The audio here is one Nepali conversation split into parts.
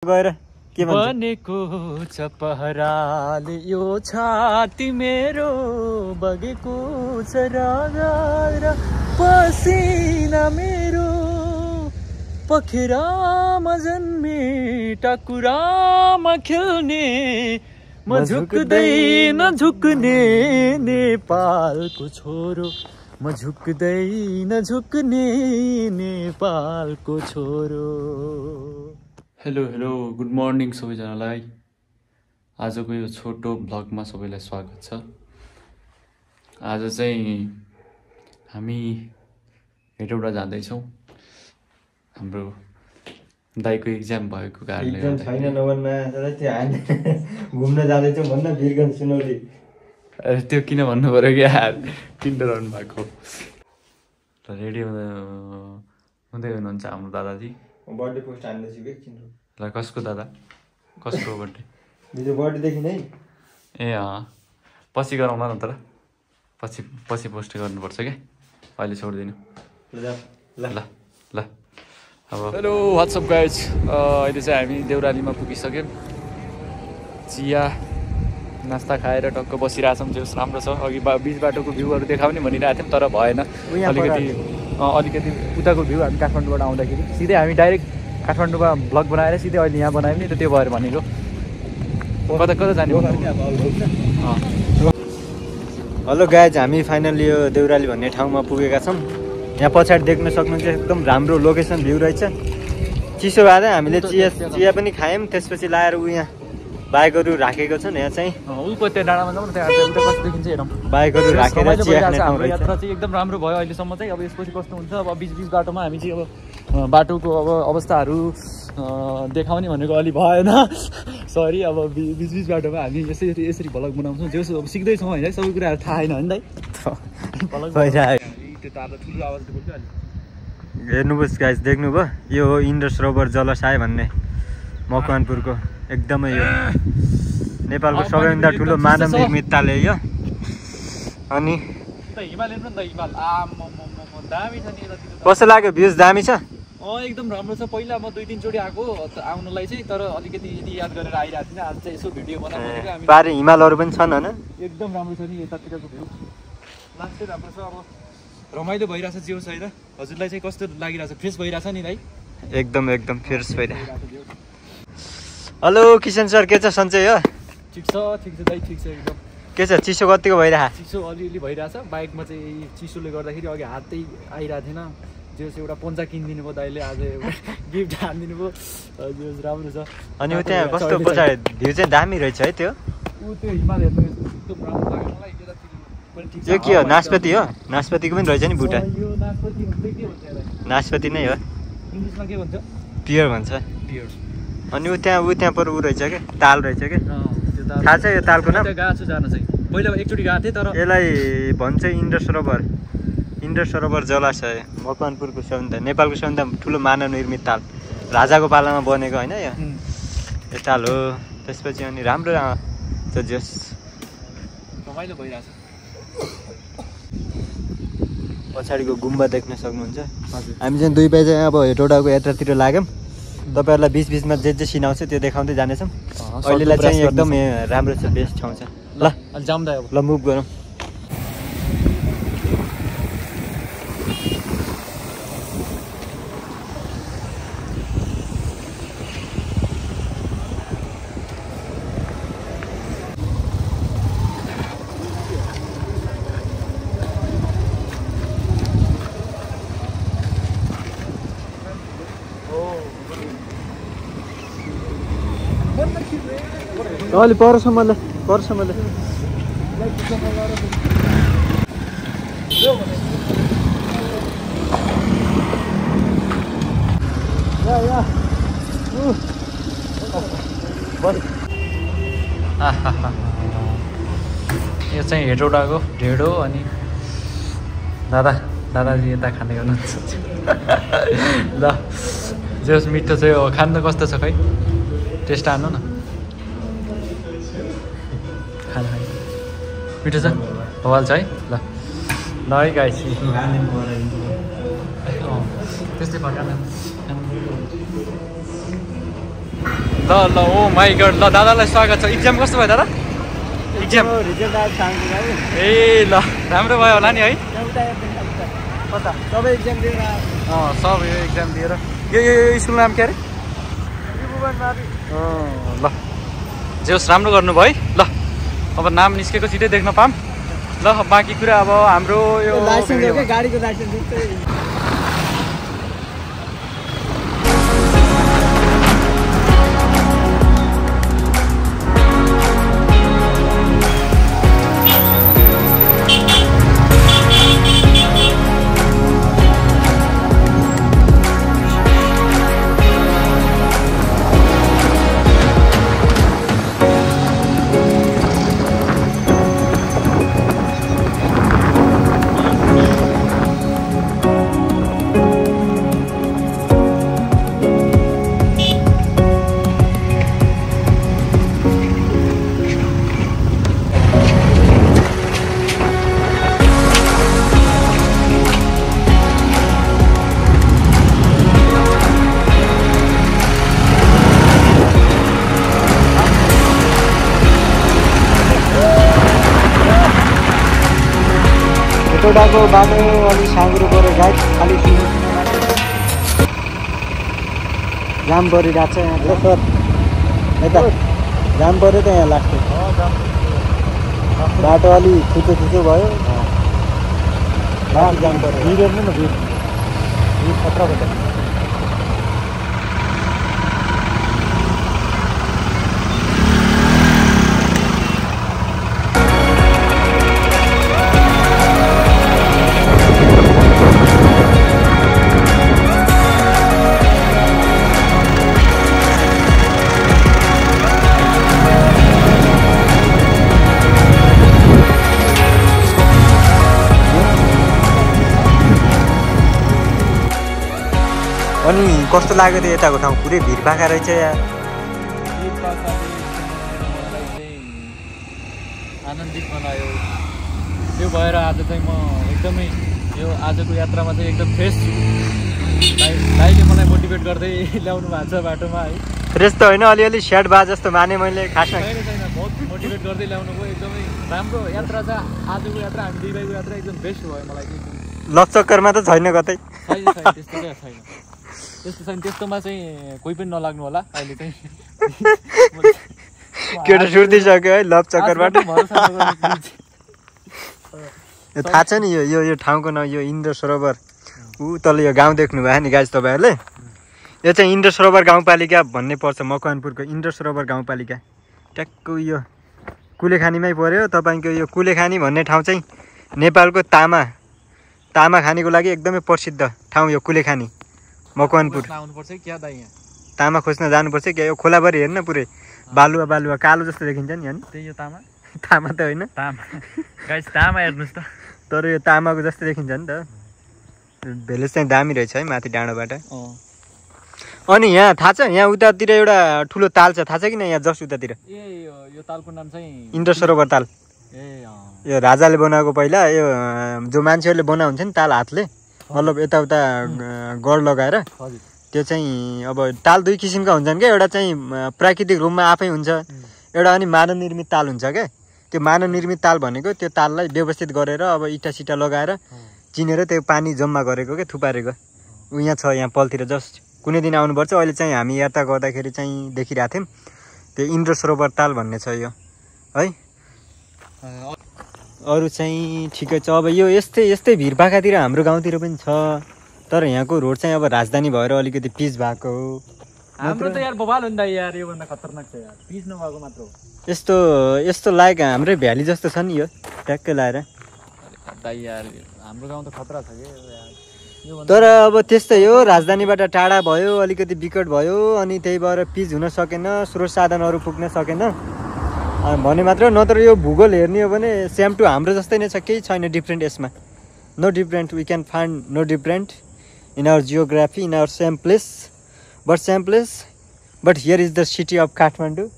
गएर के भन्छ बनेको छ पहराले यो छाती मेरो बगेको छ रागा पसिना मेरो पखेरामा जन्मे टाकुरामा खेल्ने म झुक्दैन झुक्ने नेपालको छोरो म झुक्दैन झुक्ने नेपालको छोरो। हेलो गुड मर्निङ सबैजनालाई। आजको यो छोटो भ्लगमा सबैलाई स्वागत छ। आज चाहिँ हामी हेटौडा जाँदैछौँ। हाम्रो दाइको इक्जाम भएको कारणले इक्जाम छैन नभन्ना घुम्न जाँदैछौँ भन्न वीरगञ्ज सुनौली। अरे त्यो किन भन्नु पर्यो कि यार किन्डर रहनु भएको। रेडी हुँदै हुनुहुन्छ हाम्रो दादाजी। बर्थडे पोस्ट हान्दैछु कि एकछिन ल। कसको दादा कसको बर्थडे? हिजो बर्थडेदेखि नै ए पछि गरौँला न तर पछि पोस्ट गर्नुपर्छ क्या, अहिले छोड्दिनु ल ल ल। अब हेलो व्हाट्सअप गाइज, अहिले चाहिँ हामी देउरालीमा पुगिसक्यौँ। चिया नास्ता खाएर टक्क बसिरहेछौँ। जो राम्रो छ। अघि बिच बाटोको भ्यूहरू देखाउने भनिरहेको थियौँ तर भएन। अलिकति उताको भ्यू हामी काठमाडौँबाट आउँदाखेरि सिधै हामी डाइरेक्ट काठमाडौँमा भ्लग बनाएर सिधै अहिले यहाँ बनायौँ नि त, त्यो भएर भनेको। कता कता जाने? हेलो गाइज, हामी फाइनली यो देउराली भन्ने ठाउँमा पुगेका छौँ। यहाँ पछाडि देख्न सक्नुहुन्छ एकदम राम्रो लोकेसन भ्यू रहेछ। चिसो भएर हामीले चिया पनि खायौँ। त्यसपछि लाएर यहाँ बाइकहरू राखेको छन्। यहाँ चाहिँ त्यो डाँडामा जाउँ न, त्यहाँ उता कस्तो देखिन्छ हेरौँ। बाइकहरू राखेर चिया खाने ठाउँ रहेछ। यात्रा चाहिँ एकदम राम्रो भयो अहिलेसम्म चाहिँ। अब यसपछि कस्तो हुन्छ, अब बिच बाटोमा हामी चाहिँ अब बाटोको अब अवस्थाहरू देखाउने भनेको अलि भएन सरी। अब बिच बाटोमा हामी यसरी भ्लग बनाउँछौँ। जे अब सिक्दैछौँ होइन, सबै कुराहरू थाहा छैन होइन दाइ। हेर्नुहोस् गाइस, देख्नुभयो यो हो इन्द्र सरोवर जलाशय भन्ने मकवानपुरको एकदमै यो नेपालको सबैभन्दा ठुलो मानव निर्मितताले यो। अनि कस्तो लाग्यो? भ्यूज दामी छ। एकदम राम्रो छ। पहिला म 2-3 चोटि आएको आउनलाई चाहिँ, तर अलिकति यदि याद गरेर आइरहेको थिइनँ। आज चाहिँ यसो भिडियो बनाएको पारि हिमालहरू पनि छन् होइन। एकदम राम्रो छ नि यतातिरको भ्यू। लास्टै राम्रो छ। अब रमाइलो भइरहेछ जे होस् होइन। हजुरलाई चाहिँ कस्तो लागिरहेछ? फ्रेस भइरहेछ नि दाइ? एकदम फ्रेस भइरहेछ। हेलो किसन सर, के छ सन्चै हो? ठिक छ दाइ, ठिक छ एकदम। के छ चिसो कतिको भइरहेछ? चिसो अलिअलि भइरहेछ। बाइकमा चाहिँ चिसोले गर्दाखेरि अघि हातै आइरहेको थिएन। जो एउटा पन्चा किनिदिनु भयो दाइले, आज एउटा गिफ्ट हानिदिनु भयो। जो राम्रो छ। अनि उ त्यहाँ कस्तो पछाडि भ्यू चाहिँ दामी रहेछ है। त्यो त्यो हिमाल हेर्नु एकदम राम्रो लाग्यो मलाई। यो के हो? नासपति हो? नासपतिको पनि रहेछ नि बुटा। यो नासपति हुन्छ के भन्छ? नासपति नै हो। इङ्ग्लिसमा के भन्छ? पियर भन्छ। पियर। अनि उ त्यहाँ पर उ रहेछ के ताल रहेछ के? थाहा छ यो तालको नाम? गएको छु जान चाहिँ। पहिला एकचोटि गएको थिएँ तर यसलाई भन्छ इन्द्र सरोवर जलाशय। मकवानपुरको नेपालको सबैभन्दा ठुलो मानव निर्मित ताल। राजाको पालामा बनेको होइन यो ताल हो। त्यसपछि अनि राम्रो जस रमाइलो भइरहेछ। पछाडिको गुम्बा देख्न सक्नुहुन्छ। हामी चाहिँ 2 बजे अब हेटौडाको यात्रातिर लाग्यौँ। तपाईँहरूलाई बिचमा जे सिनाउँछ त्यो देखाउँदै जानेछौँ। अहिलेलाई चाहिँ एकदम राम्रो छ, बेस्ट ठाउँ छ। ल जाऊँ दाइ, अब ल मुभ गरौँ। अलि परसम्म ल यो चाहिँ हेटौडाको ढेँडो। अनि दादाजी यता खाने गर्नुहुन्छ ल। जे होस् मिठो चाहिँ हो। खानु त कस्तो छ खै? टेस्ट हान्नु न। खाना मिठो छ? बवाल छ है? ल ल है गाइस। त्यस्तै प्रकारले ल ल ओ माई गड ल दादालाई स्वागत छ इक्जाम कस्तो भयो दादा इक्जाम ए ल राम्रो भयो होला नि है सबै एक्जाम दिएर सब यो एक्जाम दिएर यो स्कुल नाम के अरे ल जे होस् राम्रो गर्नुभयो है ल अब नाम निस्केको छिटै देख्न पाऊँ ल बाँकी कुरा अब हाम्रो यो गाडीको लाइसेन्स टोडाको बाटो अलिक साँग्रो पऱ्यो गाइड खालि जाम परिरहेको छ यहाँ सर यता जाम पऱ्यो त यहाँ लास्ट बाटो अलि छुचो भयो लास्ट जाम पऱ्यो भिड हेर्नु न भिड खतरा भयो अनि कस्तो लाग्यो त यताको ठाउँ पुरै भिड पाका रहेछ यार आनन्दित बनायो त्यो भएर आज चाहिँ म एकदमै यो आजको यात्रामा चाहिँ एकदम फ्रेस छु भाइले मलाई मोटिभेट गर्दै ल्याउनु भएको छ बाटोमा है फ्रेस त होइन अलिअलि स्याड भए जस्तो माने मैले खासमा छैन बहुत मोटिभेट गर्दै ल्याउनु भयो एकदमै राम्रो यात्रा छ आजको यात्रा हामी दुई भाइको यात्रा एकदम बेस्ट भयो मलाई लचक्करमा त छैन कतै त्यस्तो क्या छैन त्यस्तो छैन त्यस्तोमा चाहिँ कोही पनि नलाग्नु होला अहिले चाहिँ केटा सुर्तिसक्यो है लभ चक्करबाट थाहा छ नि यो ठाउँको नाम यो इन्द्र सरोवर ऊ तल यो गाउँ देख्नु भयो नि गाइज तपाईँहरूले यो चाहिँ इन्द्र सरोवर गाउँपालिका भन्ने पर्छ मकवानपुरको इन्द्र सरोवर गाउँपालिका ट्याक्क यो कुलेखानीमै पर्यो तपाईँको यो कुलेखानी भन्ने ठाउँ चाहिँ नेपालको तामा खानीको लागि एकदमै प्रसिद्ध ठाउँ यो कुलेखानी मकवानपुर तामा खोज्न जानुपर्छ क्या यो खोलाभरि हेर्न पुरै बालुवा कालो जस्तो देखिन्छ नि अनि त्यही यो तामा त होइन तामा हेर्नुहोस् त तर यो तामाको जस्तो देखिन्छ नि त भेलेज चाहिँ दामी रहेछ है माथि डाँडोबाट अनि यहाँ थाहा छ यहाँ उतातिर एउटा ठुलो ताल छ थाहा छ किन यहाँ जस्ट उतातिर यो तालको नाम चाहिँ इन्द्र सरोवर ताल यो राजाले बनाएको पहिला यो जो मान्छेहरूले बनाउँछ नि ताल हातले मतलब यताउता गड लगाएर त्यो चाहिँ अब ताल दुई किसिमका हुन्छन् क्या एउटा चाहिँ प्राकृतिक रूपमा आफै हुन्छ एउटा अनि मानव निर्मित ताल हुन्छ क्या त्यो मानव निर्मित ताल भनेको त्यो ताललाई व्यवस्थित गरेर अब इँटा सिटा लगाएर चिनेर त्यो पानी जम्मा गरेको क्या थुपारेको ऊ यहाँ छ यहाँ पलतिर जस्ट कुनै दिन आउनुपर्छ अहिले चाहिँ हामी यात्रा गर्दाखेरि चाहिँ देखिरहेको थियौँ त्यो इन्द्र सरोवर ताल भन्ने छ यो है अरू चाहिँ ठिकै छ अब यो यस्तै भिरपाखातिर हाम्रो गाउँतिर पनि छ तर यहाँको रोड चाहिँ अब राजधानी भएर अलिकति पिच भएको हो हाम्रो त यार बवाल हो नि त यार योभन्दा खतरनाक छ यार पिच नभएको मात्र हो यस्तो लायक हाम्रै भ्याली जस्तो छ नि यो ट्याक्कै लाएर यार हाम्रो गाउँ त खतरा छ के तर अब त्यस्तै हो राजधानीबाट टाढा भयो अलिकति विकट भयो अनि त्यही भएर पिच हुन सकेन स्रोत साधनहरू पुग्न सकेन भने मात्र नत्र यो भूगोल हेर्ने हो भने सेम टु हाम्रो जस्तै नै छ केही छैन डिफ्रेन्ट यसमा no different we can find no different in our geography in our same place but here is the city of Kathmandu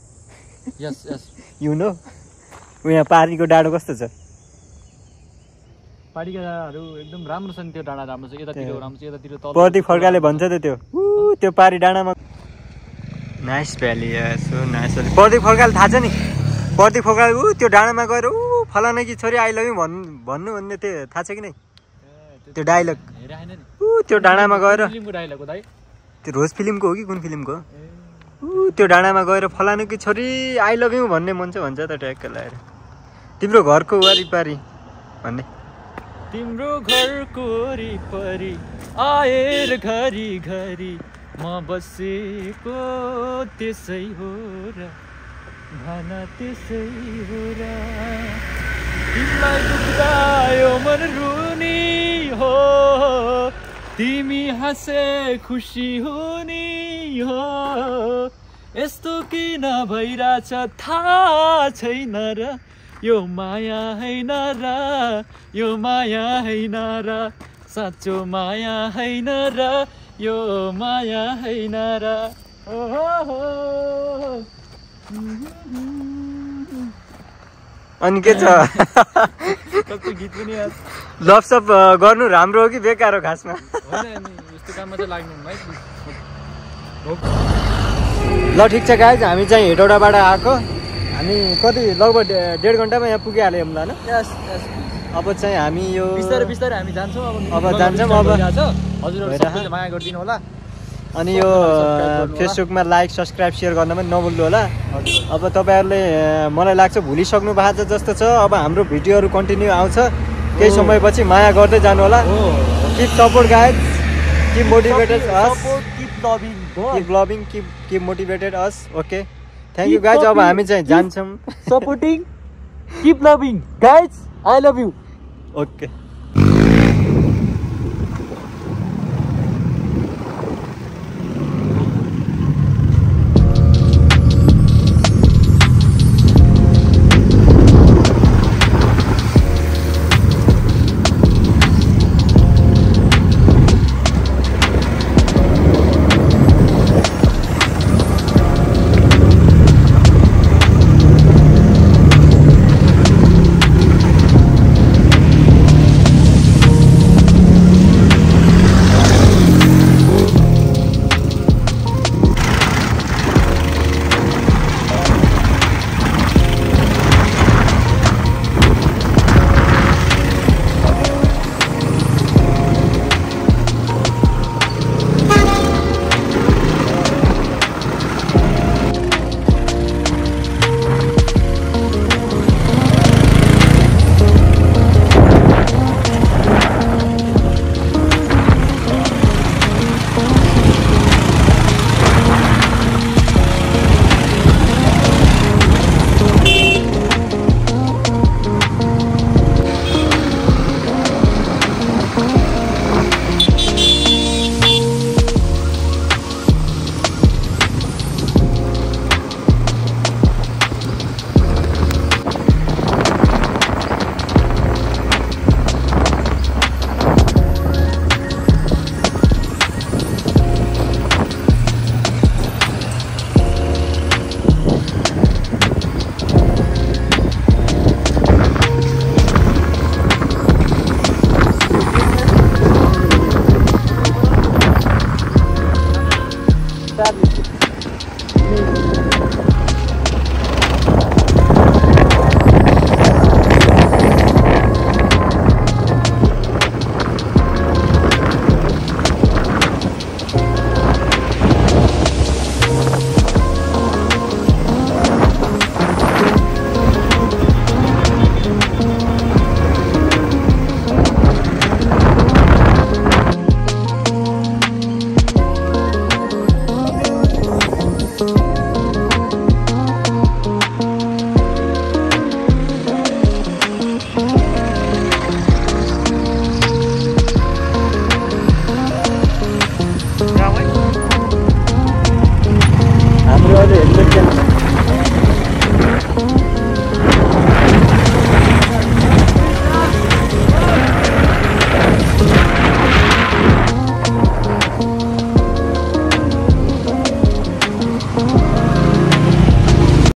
yes you know यहाँ पारीको डाँडो कस्तो छ पारीका डाँडाहरू एकदम राम्रो छ नि त्यो डाँडा राम्रो छ यतातिर राम्रो छ यतातिर तल प्रदीप खड्काले भन्छ त त्यो पारी डाँडामा nice valley so nice valley. Pradeep खड्काले थाहा छ नि, प्रदीप खड्काले त्यो डाँडामा गएर फलाना कि छोरी आई लभ यु भन्नु भन्ने त्यो थाहा छ कि नै? त्यो डाइलग त्यो डाँडामा गएर त्यो रोज फिल्मको हो कि कुन फिल्मको? त्यो डाँडामा गएर फलानु कि छोरी आई लभ यु भन्ने मन छ भन्छ त ट्याक्क लगाएर। तिम्रो घरको वरिपरि भन्ने, तिम्रो घरको वरिपरि आएर घरी घरी म बसेको त्यसै हो र भाना त्यसै हो र तिमीलाई दुख्दा यो मन रुनी हो तिमी हाँसे खुसी हुने हो यस्तो किन भइरहेछ थाहा छैन र यो माया हैन र यो माया हैन र साँचो माया हैन र यो माया हैन र अनि के छ कस्तो गीत पनि लभसप गर्नु राम्रो हो कि बेकार हो खासमा? यस्तो काममा चाहिँ लाग्नु है। ल ठिक छ गाइज, हामी चाहिँ हेटौडाबाट आएको, हामी कति लगभग 1.5 घन्टामा यहाँ पुगिहाल्यौँ होला न। अब चाहिँ हामी यो बिस्तारै बिस्तारै हामी जान्छौँ। अब जान्छौँ। अब हजुरहरूले माया गरिदिनु होला। अनि यो फेसबुकमा लाइक सब्सक्राइब सेयर गर्न पनि नभुल्नु होला। अब तपाईँहरूले मलाई लाग्छ भुलिसक्नु भएको छ जस्तो छ। अब हाम्रो भिडियोहरू कन्टिन्यू आउँछ, केही समयपछि माया गर्दै जानु होला। Keep support guys, keep motivated us, keep loving, keep motivated us. Okay, thank you guys. अब हामी चाहिँ जान्छौँ। Supporting, keep loving guys, I love you. Okay.